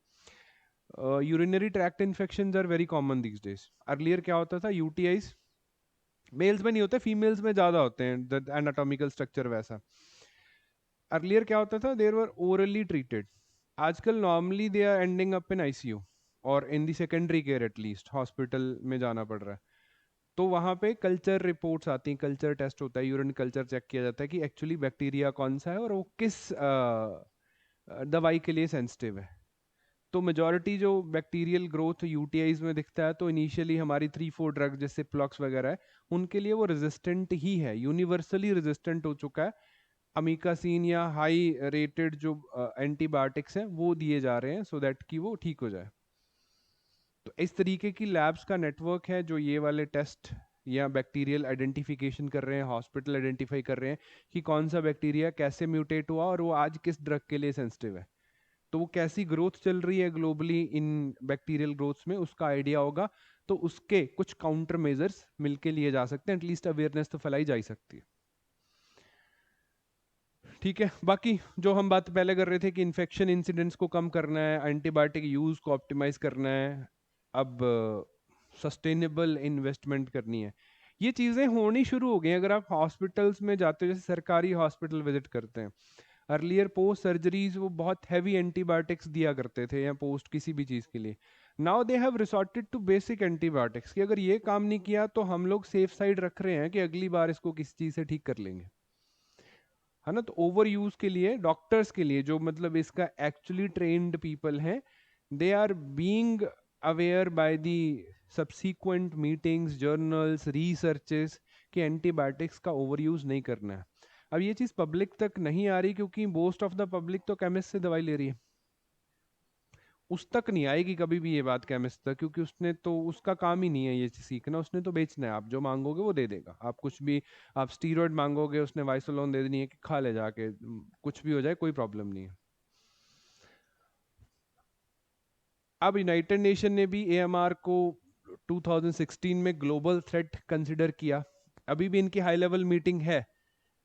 urinary tract infections are very common these days. Earlier क्या होता था, यूटीआईज मेल्स में नहीं होते, फीमेल्स में ज्यादा होते हैं, एनाटॉमिकल स्ट्रक्चर वैसा। अर्लियर क्या होता था, देर वर ओरली ट्रीटेड, आजकल normally they are ending up in ICU, और in the secondary care at least hospital में जाना पड़ रहा है, तो वहाँ पे कल्चर रिपोर्ट्स आती हैं, कल्चर टेस्ट होता है, यूरिन कल्चर चेक किया जाता है कि एक्चुअली बैक्टीरिया कौन सा है और वो किस दवाई के लिए सेंसिटिव है। तो मेजॉरिटी जो बैक्टीरियल ग्रोथ यूटीआईज में दिखता है, तो इनिशियली हमारी 3-4 ड्रग जैसे प्लॉक्स वगैरह है, उनके लिए वो रेजिस्टेंट ही है, यूनिवर्सली रेजिस्टेंट हो चुका है। अमीकासीन या हाई रेटेड जो एंटीबायोटिक्स हैं वो दिए जा रहे हैं सो दैट कि वो ठीक हो जाए। तो इस तरीके की लैब्स का नेटवर्क है जो ये वाले टेस्ट या बैक्टीरियल आइडेंटिफिकेशन कर रहे हैं, हॉस्पिटल आइडेंटिफाई कर रहे हैं कि कौन सा बैक्टीरिया कैसे म्यूटेट हुआ और वो आज किस ड्रग के लिए सेंसिटिव है। तो वो कैसी ग्रोथ चल रही है ग्लोबली इन बैक्टीरियल ग्रोथ्स में, उसका आइडिया होगा, तो उसके कुछ काउंटर मेजर्स मिलके लिए जा सकते हैं, एटलीस्ट अवेयरनेस तो फैलाई जा सकती है। ठीक है, बाकी जो हम बात पहले कर रहे थे कि इन्फेक्शन इंसिडेंट्स को कम करना है, एंटीबायोटिक यूज को ऑप्टिमाइज करना है, अब सस्टेनेबल इन्वेस्टमेंट करनी है, ये चीज़ें होनी शुरू हो गई। अगर आप हॉस्पिटल्स में जाते हो, जैसे सरकारी हॉस्पिटल विजिट करते हैं, अर्लियर पोस्ट सर्जरीज वो बहुत हैवी एंटीबायोटिक्स दिया करते थे या पोस्ट किसी भी चीज़ के लिए। Now they have resorted to basic antibiotics कि अगर ये काम नहीं किया तो हम लोग सेफ साइड रख रहे हैं कि अगली बार इसको किसी चीज़ से ठीक कर लेंगे, है ना। तो ओवर यूज के लिए डॉक्टर्स के लिए जो मतलब इसका एक्चुअली ट्रेन्ड पीपल हैं, they are being aware by the subsequent meetings, journals, researches कि एंटीबायोटिक्स का ओवर यूज नहीं करना है। अब ये चीज़ पब्लिक तक नहीं आ रही क्योंकि मोस्ट ऑफ द पब्लिक तो केमिस्ट से दवाई ले रही है, उस तक नहीं आएगी कभी भी ये बात केमिस्ट तक, क्योंकि उसने तो, उसका काम ही नहीं है ये सीखना, उसने तो बेचना है। आप जो मांगोगे वो दे देगा, आप कुछ भी, आप स्टीरॉयड मांगोगे उसने वाइसोलोन दे देनी है कि खा ले जाके, कुछ भी हो जाए कोई प्रॉब्लम नहीं है। अब यूनाइटेड नेशन ने भी एएमआर को 2016 में ग्लोबल थ्रेट कंसिडर किया। अभी भी इनकी हाई लेवल मीटिंग है,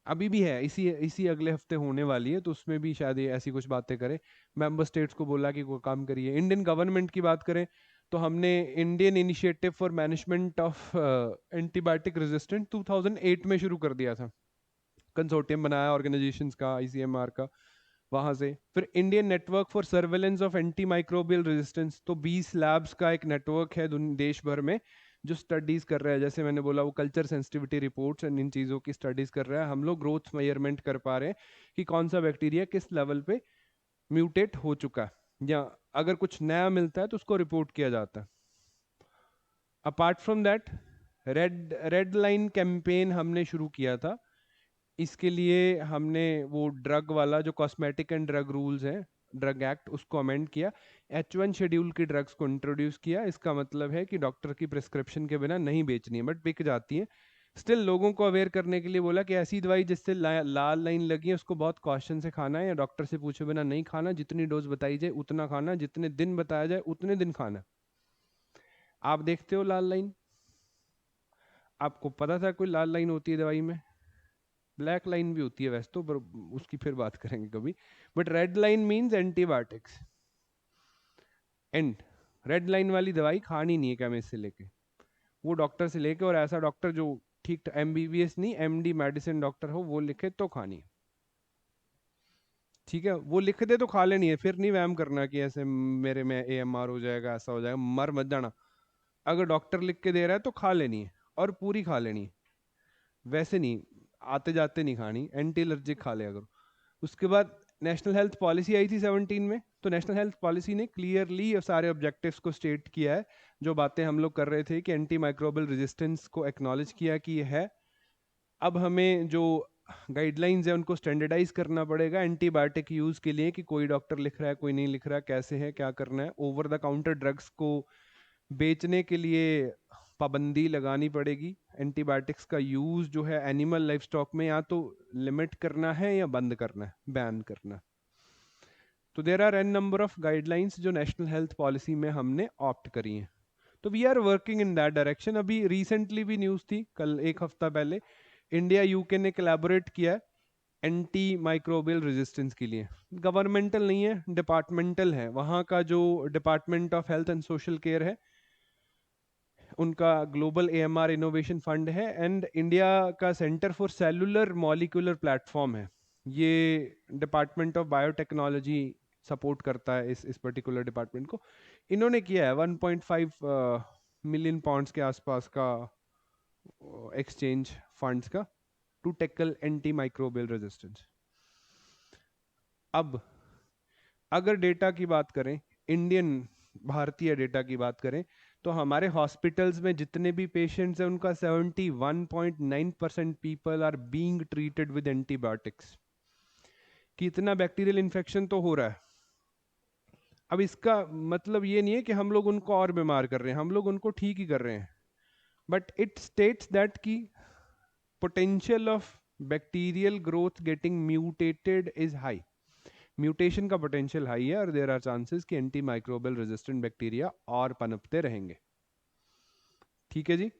अभी भी है, इसी इसी अगले हफ्ते होने वाली है, तो उसमें भी शायद ये ऐसी कुछ बातें करें। मेंबर स्टेट्स को बोला कि कोई काम करिए। इंडियन गवर्नमेंट की बात करें तो हमने Indian initiative for management of antibiotic resistant 2008 में शुरू कर दिया था, कंसोर्टियम बनाया ऑर्गेनाइजेशंस का, आईसीएमआर का, वहां से। फिर Indian network for surveillance of anti microbial resistance, तो 20 लैब्स का एक नेटवर्क है देश भर में जो स्टडीज कर रहा है, जैसे मैंने बोला वो culture sensitivity reports and in चीज़ों की स्टडीज कर रहा है। हम लोग ग्रोथ मेजरमेंट कर पा रहे हैं कि कौन सा बैक्टीरिया किस लेवल पे म्यूटेट हो चुका है, या अगर कुछ नया मिलता है तो उसको रिपोर्ट किया जाता है। Apart from that red red line campaign हमने शुरू किया था। इसके लिए हमने वो ड्रग वाला जो कॉस्मेटिक एंड ड्रग रूल्स है, ड्रग एक्ट, उसको अमेंड किया, H1 शेड्यूल की ड्रग्स को इंट्रोड्यूस किया। इसका मतलब है कि डॉक्टर की प्रिस्क्रिप्शन के बिना नहीं बेचनी है, बट बिक जाती है। स्टिल लोगों को अवेयर करने के लिए बोला कि ऐसी दवाई जिससे लाल लाइन लगी है उसको बहुत कॉशन से खाना है, या डॉक्टर से पूछे बिना नहीं खाना, जितनी डोज बताई जाए उतना खाना, जितने दिन बताया जाए उतने दिन खाना। आप देखते हो लाल लाइन, आपको पता था कोई लाल लाइन होती है दवाई में? ब्लैक लाइन भी होती है वैसे तो, पर उसकी फिर बात करेंगे कभी। But red line means antibiotics, and red line वाली दवाई खानी नहीं है केमिस्ट से लेके, वो डॉक्टर से लेके, और ऐसा डॉक्टर जो ठीक MBBS नहीं MD मेडिसिन डॉक्टर हो वो लिखे तो खानी है। ठीक है, वो लिख दे तो खा लेनी है, फिर नहीं वहम करना कि ऐसे मेरे में AMR हो जाएगा, ऐसा हो जाएगा, मर मत जाना। अगर डॉक्टर लिख के दे रहा है तो खा लेनी है, और पूरी खा लेनी है, वैसे नहीं आते जाते नहीं खानी, एंटी एलर्जिक खा लिया करो। उसके बाद नेशनल हेल्थ पॉलिसी आई थी 17 में, तो नेशनल हेल्थ पॉलिसी ने क्लियरली सारे ऑब्जेक्टिव्स को स्टेट किया है, जो बातें हम लोग कर रहे थे कि एंटी माइक्रोबियल रेजिस्टेंस को एक्नॉलेज किया कि ये है। अब हमें जो गाइडलाइंस है उनको स्टैंडर्डाइज करना पड़ेगा एंटीबायोटिक यूज के लिए, कि कोई डॉक्टर लिख रहा है कोई नहीं लिख रहा, कैसे है क्या करना है। ओवर द काउंटर ड्रग्स को बेचने के लिए पाबंदी लगानी पड़ेगी। एंटीबायोटिक्स का यूज जो है एनिमल लाइफ स्टॉक में या तो लिमिट करना है या बंद करना है, बैन करना है। तो there are an number of guidelines जो नेशनल हेल्थ पॉलिसी में हमने ऑप्ट करी हैं, तो we are working in that direction. अभी रिसेंटली भी न्यूज़ थी, कल एक हफ्ता पहले, इंडिया यूके ने कोलैबोरेट किया है एंटी माइक्रोबियल रेजिस्टेंस के लिए। गवर्नमेंटल नहीं है, डिपार्टमेंटल है। वहाँ का जो department of health and social care है, उनका ग्लोबल AMR इनोवेशन फंड है, एंड इंडिया का centre for cellular molecular platform है। ये डिपार्टमेंट ऑफ बायोटेक्नोलॉजी सपोर्ट करता है इस पर्टिकुलर डिपार्टमेंट को। इन्होंने किया है 1.5 मिलियन पाउंड्स के आसपास का एक्सचेंज फंड्स का to tackle antimicrobial resistance. अब अगर डेटा की बात करें, इंडियन भारतीय डेटा की बात करें, तो हमारे हॉस्पिटल्स में जितने भी पेशेंट्स हैं उनका 71.9% people are being treated with antibiotics. कि इतना बैक्टीरियल इन्फेक्शन तो हो रहा है। अब इसका मतलब ये नहीं है कि हम लोग उनको और बीमार कर रहे हैं, हम लोग उनको ठीक ही कर रहे हैं, बट इट स्टेट्स दैट की potential of bacterial growth getting mutated is high. Mutation का पोटेंशियल हाई है और देयर आर चांसेस कि एंटी माइक्रोबियल रेजिस्टेंट बैक्टीरिया और पनपते रहेंगे। ठीक है जी।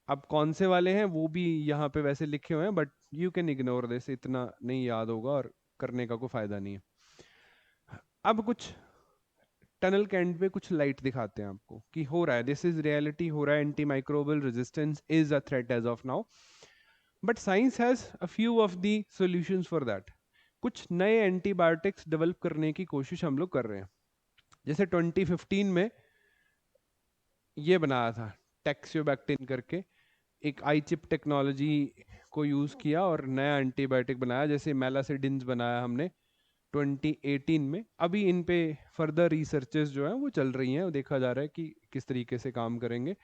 अब कौन से वाले हैं वो भी यहाँ पे वैसे लिखे हुए हैं, but you can ignore this, इतना नहीं याद होगा और करने का कोई फायदा नहीं है। अब कुछ टनल के एंड पे कुछ लाइट दिखाते हैं आपको कि हो रहा है, दिस इज रियलिटी, हो रहा है, antimicrobial resistance is a threat as of now, but science has a few of the solutions for that. कुछ नए एंटीबायोटिक्स डेवलप करने की कोशिश हम लोग कर रहे हैं। जैसे 2015 में ये बनाया था टेक्सियोबैक्टिन करके, एक आई चिप टेक्नोलॉजी को यूज किया और नया एंटीबायोटिक बनाया। जैसे मेलासिडिन्स बनाया हमने 2018 में। अभी इन पे फर्दर रिसर्चेस जो है वो चल रही हैं, देखा जा रहा है कि किस तरीके से काम करेंगे।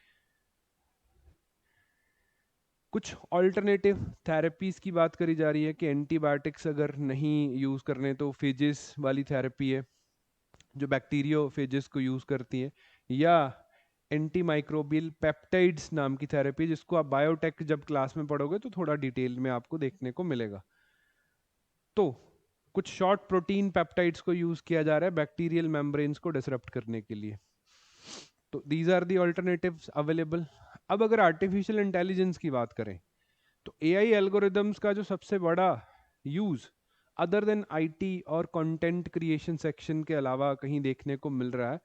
कुछ ऑल्टरनेटिव थेरेपीज की बात करी जा रही है कि एंटीबायोटिक्स अगर नहीं यूज करने तो फेजेस वाली थेरेपी है जो बैक्टीरियोफेजेस को यूज करती है, या एंटी माइक्रोबियल पेप्टाइड्स नाम की थेरेपी, जिसको आप बायोटेक जब क्लास में पढ़ोगे तो थोड़ा डिटेल में आपको देखने को मिलेगा। तो कुछ शॉर्ट प्रोटीन पेप्टाइड्स को यूज किया जा रहा है बैक्टीरियल मेम्ब्रेन्स को डिसरप्ट करने के लिए। तो these are the alternatives available. अब अगर आर्टिफिशियल इंटेलिजेंस की बात करें तो एआई एल्गोरिदम्स का जो सबसे बड़ा यूज अदर देन आईटी और कंटेंट क्रिएशन सेक्शन के अलावा कहीं देखने को मिल रहा है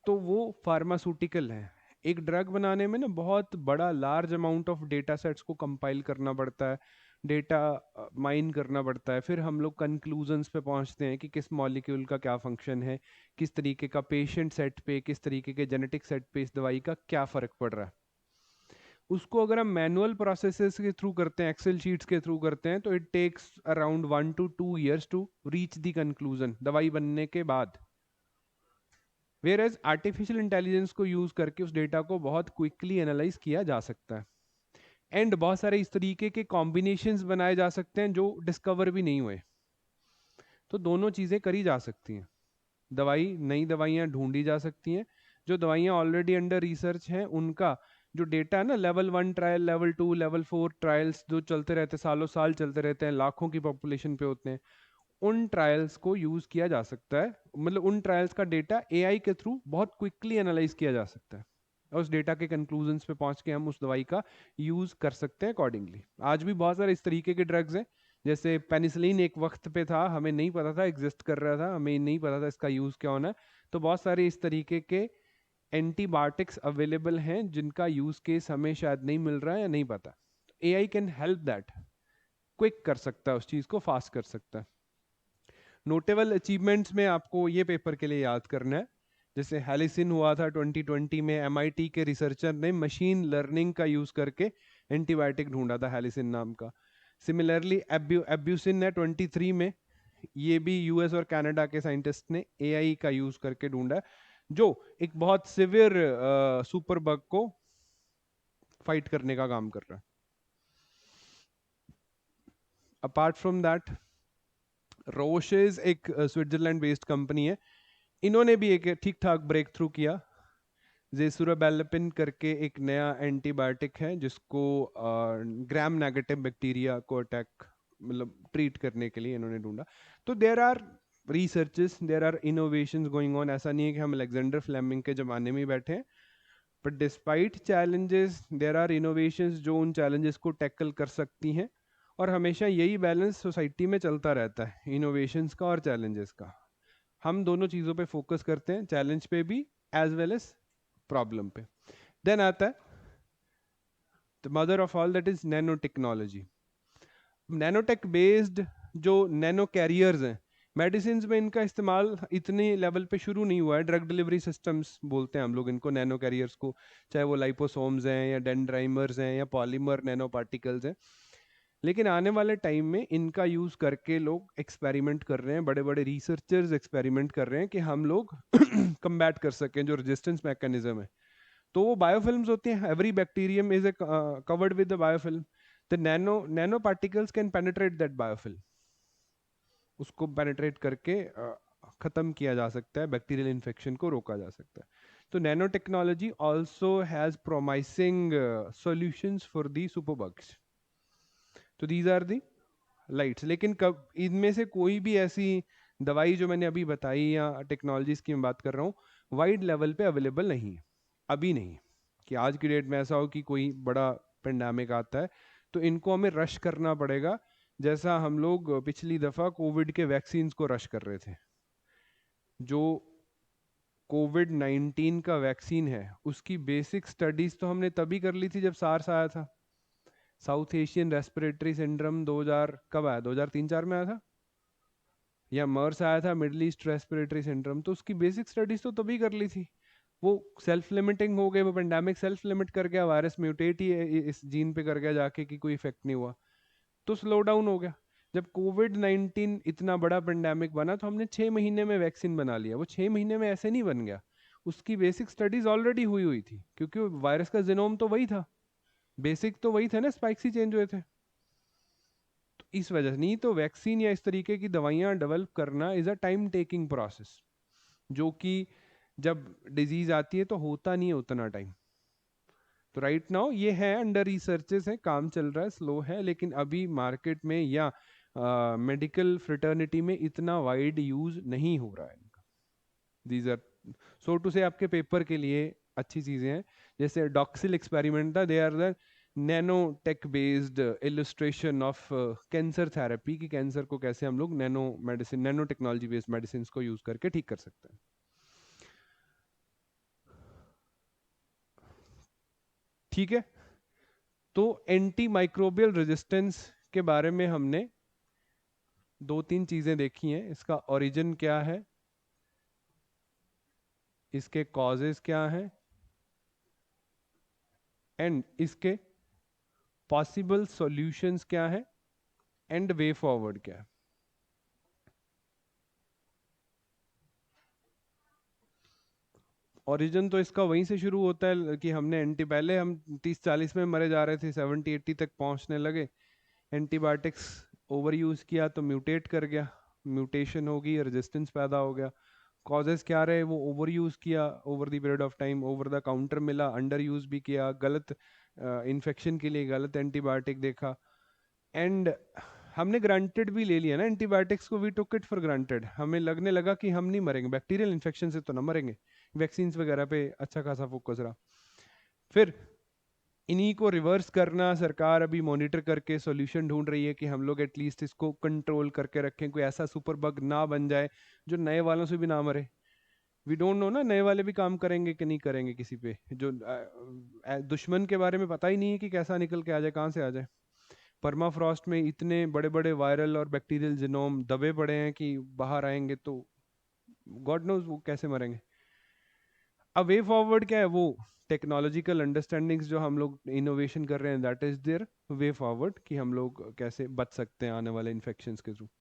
तो वो फार्मास्यूटिकल है। एक ड्रग बनाने में ना बहुत बड़ा large amount of data sets को कंपाइल करना पड़ता है, डेटा माइन करना पड़ता है, फिर हम लोग कंक्लूजन्स पे पहुंचते हैं कि किस मॉलिक्यूल का क्या फंक्शन है, किस तरीके का पेशेंट सेट पे, किस तरीके के जेनेटिक सेट पे इस दवाई का क्या फर्क पड़ रहा है। उसको अगर हम मैनुअल प्रोसेसेस के थ्रू करते हैं, एक्सेल शीट्स के थ्रू करते हैं, तो it takes around 1 to 2 years to reach the conclusion दवाई बनने के बाद। वेयर एज आर्टिफिशियल इंटेलिजेंस को यूज करके उस डेटा को बहुत क्विकली एनालाइज किया जा सकता है, एंड बहुत सारे इस तरीके के कॉम्बिनेशंस बनाए जा सकते हैं जो डिस्कवर भी नहीं हुए। तो दोनों चीजें करी जा सकती हैं। दवाई, नई दवाइयां ढूंढी जा सकती हैं, जो दवाइयां ऑलरेडी अंडर रिसर्च हैं उनका जो डेटा है ना, level 1 trial, level 2, level 4 trials जो चलते रहते हैं, सालों साल चलते रहते हैं, लाखों की पॉपुलेशन पे होते हैं, उन ट्रायल्स को यूज किया जा सकता है। मतलब उन ट्रायल्स का डेटा एआई के थ्रू बहुत क्विकली एनालाइज किया जा सकता है और उस डेटा के कंक्लूजन्स पे पहुंच के हम उस दवाई का यूज कर सकते हैं अकॉर्डिंगली। आज भी बहुत सारे इस तरीके के ड्रग्स हैं, जैसे पेनिसिलिन एक वक्त पे था, हमें नहीं पता था एग्जिस्ट कर रहा था, हमें नहीं पता था इसका यूज क्या होना है। तो बहुत सारे इस तरीके के एंटीबायोटिक्स अवेलेबल हैं जिनका यूज केस हमें शायद नहीं मिल रहा है या नहीं पता। AI can help that, quick कर सकता है, उस चीज को फास्ट कर सकता है। नोटेबल अचीवमेंट्स में आपको ये पेपर के लिए याद करना है, जैसे हेलिसिन हुआ था 2020 में, एमआईटी के रिसर्चर ने मशीन लर्निंग का यूज करके एंटीबायोटिक ढूंढा था हेलिसिन नाम का। सिमिलरली एब्यूसिन है 23 में, ये भी यूएस और कनाडा के साइंटिस्ट ने एआई का यूज करके ढूंढा, जो एक बहुत सिवियर सुपर बग को फाइट करने का काम कर रहा है। अपार्ट फ्रॉम दैट, रोशेज एक स्विट्जरलैंड बेस्ड कंपनी है, इन्होंने भी एक ठीक ठाक ब्रेक थ्रू किया। जेसुराबेलापिन करके एक नया एंटीबायोटिक है जिसको ग्राम नेगेटिव बैक्टीरिया को अटैक मतलब ट्रीट करने के लिए इन्होंने ढूंढा। तो there are researches, there are innovations going on. ऐसा नहीं है कि हम अलेक्जेंडर फ्लेमिंग के जमाने में बैठे हैं, but despite challenges there are innovations जो उन चैलेंजेस को टैकल कर सकती हैं। और हमेशा यही बैलेंस सोसाइटी में चलता रहता है, इनोवेशंस का और चैलेंजेस का। हम दोनों चीज़ों पे फोकस करते हैं, चैलेंज पे भी एज वेल एज प्रॉब्लम पे। देन आता है the mother of all, that is nano technology. Nanotech based जो नैनो कैरियर्स हैं, मेडिसिन में इनका इस्तेमाल इतने लेवल पे शुरू नहीं हुआ है। ड्रग डिलीवरी सिस्टम्स बोलते हैं हम लोग इनको, नैनो कैरियर्स को, चाहे वो लाइपोसोम्स हैं या डेंड्राइमर्स हैं या पॉलीमर नैनो पार्टिकल्स हैं। लेकिन आने वाले टाइम में इनका यूज करके लोग एक्सपेरिमेंट कर रहे हैं, बड़े बड़े रिसर्चर्स एक्सपेरिमेंट कर रहे हैं कि हम लोग कम्बैट कर सकें जो रेजिस्टेंस मैकेनिज्म है। तो वो बायोफिल्म्स होती हैं, every bacterium is covered with the biofilm. The nano particles can penetrate that biofilm, उसको पेनिट्रेट करके खत्म किया जा सकता है, बैक्टीरियल इन्फेक्शन को रोका जा सकता है। तो nano technology also has promising solutions for the superbugs. तो दीज आर दी लाइट्स। लेकिन कब इनमें से कोई भी ऐसी दवाई जो मैंने अभी बताई या टेक्नोलॉजीज की मैं बात कर रहा हूँ, वाइड लेवल पे अवेलेबल नहीं है, अभी नहीं। कि आज की डेट में ऐसा हो कि कोई बड़ा पेंडेमिक आता है तो इनको हमें रश करना पड़ेगा, जैसा हम लोग पिछली दफा कोविड के वैक्सीन को रश कर रहे थे। जो कोविड-19 का वैक्सीन है उसकी बेसिक स्टडीज तो हमने तभी कर ली थी जब सार्स आया था। साउथ एशियन रेस्पिरेटरी सिंड्रोम 2000 कब आया, 2003-4 में आया था, या मर्स आया था, मिडल ईस्ट रेस्पिरेटरी सिंड्रोम। तो उसकी बेसिक स्टडीज तो तभी कर ली थी। वो सेल्फ लिमिटिंग हो गए, वो पेंडेमिक सेल्फ लिमिट कर गया, वायरस म्यूटेट ही इस जीन पे कर गया जाके कि कोई इफेक्ट नहीं हुआ, तो स्लो डाउन हो गया। जब कोविड-19 इतना बड़ा पेंडेमिक बना तो हमने 6 महीने में वैक्सीन बना लिया। वो 6 महीने में ऐसे नहीं बन गया, उसकी बेसिक स्टडीज ऑलरेडी हुई हुई थी, क्योंकि वायरस का जीनोम तो वही था, बेसिक तो वही थे ना, स्पाइक्स ही चेंज हुए थे। तो इस वजह से, नहीं तो वैक्सीन या इस तरीके की दवाइयां डेवलप करना is a time taking process, जो कि जब डिजीज आती है तो होता नहीं है उतना टाइम। तो राइट नाउ ये है अंडर रिसर्चेस है, काम चल रहा है, स्लो है, लेकिन अभी मार्केट में या मेडिकल फ्रेटर्निटी में इतना वाइड यूज नहीं हो रहा है इनका। दीज आर सो टू से आपके पेपर के लिए अच्छी चीजें हैं। जैसे डॉक्सिल एक्सपेरिमेंट था, they are the nanotech based illustration of cancer therapy, कि कैंसर को कैसे हम लोग nanomedicine, nanotechnology based medicine को यूज करके ठीक कर सकते हैं। ठीक है, तो एंटी माइक्रोबियल रेजिस्टेंस के बारे में हमने 2-3 चीजें देखी हैं। इसका ओरिजिन क्या है, इसके कॉजेस क्या हैं, एंड इसके पॉसिबल सॉल्यूशंस क्या है, एंड वे फॉरवर्ड क्या है। ओरिजिन तो इसका वहीं से शुरू होता है कि हमने पहले हम 30-40 में मरे जा रहे थे, 70-80 तक पहुंचने लगे, एंटीबायोटिक्स ओवर यूज किया तो म्यूटेट कर गया, म्यूटेशन होगी, रेजिस्टेंस पैदा हो गया। कॉजेस क्या रहे, वो ओवर यूज किया over the period of time, over the counter मिला, अंडर यूज भी किया, गलत इन्फेक्शन के लिए गलत एंटीबायोटिक देखा, एंड हमने ग्रांटेड भी ले लिया ना एंटीबायोटिक्स को, we took it for granted. हमें लगने लगा कि हम नहीं मरेंगे, बैक्टीरियल इन्फेक्शन से तो ना मरेंगे, वैक्सीन वगैरह पे अच्छा खासा फोकस रहा। फिर इन्हीं को रिवर्स करना सरकार अभी मॉनिटर करके सॉल्यूशन ढूंढ रही है कि हम लोग एटलीस्ट इसको कंट्रोल करके रखें, कोई ऐसा सुपर बग ना बन जाए जो नए वालों से भी ना मरे। वी डोंट नो ना, नए वाले भी काम करेंगे कि नहीं करेंगे किसी पे, जो दुश्मन के बारे में पता ही नहीं है कि कैसा निकल के आ जाए, कहाँ से आ जाए। परमाफ्रॉस्ट में इतने बड़े बड़े वायरल और बैक्टीरियल जिनोम दबे पड़े हैं कि बाहर आएंगे तो गॉड नोज वो कैसे मरेंगे। अब वे फॉरवर्ड क्या है, वो टेक्नोलॉजिकल अंडरस्टैंडिंग्स जो हम लोग इनोवेशन कर रहे हैं, that is their way forward, कि हम लोग कैसे बच सकते हैं आने वाले इन्फेक्शंस के थ्रू।